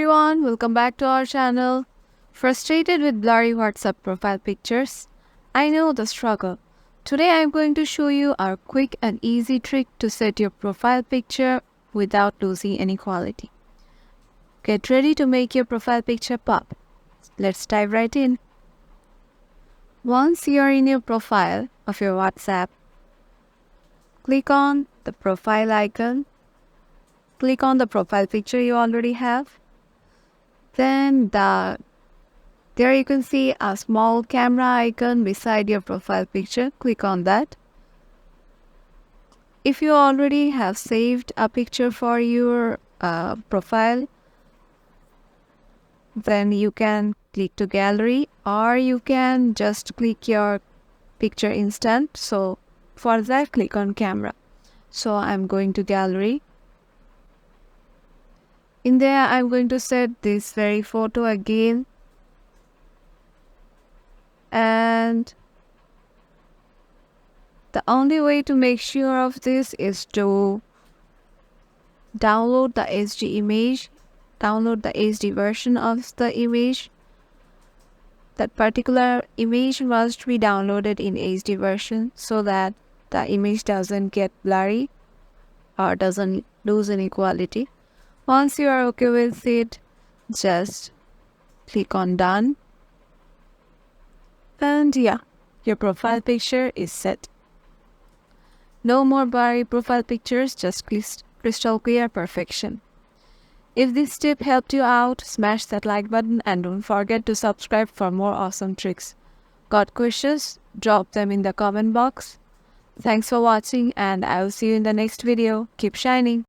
everyone, welcome back to our channel. Frustrated with blurry WhatsApp profile pictures? I know the struggle. Today I am going to show you our quick and easy trick to set your profile picture without losing any quality. Get ready to make your profile picture pop. Let's dive right in. Once you are in your profile of your WhatsApp, click on the profile icon. Click on the profile picture you already have. Then there you can see a small camera icon beside your profile picture. Click on that. If you already have saved a picture for your profile, then you can click to gallery, or you can just click your picture instant. So for that, click on camera. So I'm going to gallery. In there, I'm going to set this very photo again. And the only way to make sure of this is to download the HD image, download the HD version of the image. That particular image must be downloaded in HD version so that the image doesn't get blurry or doesn't lose any quality. Once you are okay with it, just click on done. And yeah, your profile picture is set. No more blurry profile pictures, just crystal clear perfection. If this tip helped you out, smash that like button and don't forget to subscribe for more awesome tricks. Got questions? Drop them in the comment box. Thanks for watching and I will see you in the next video. Keep shining.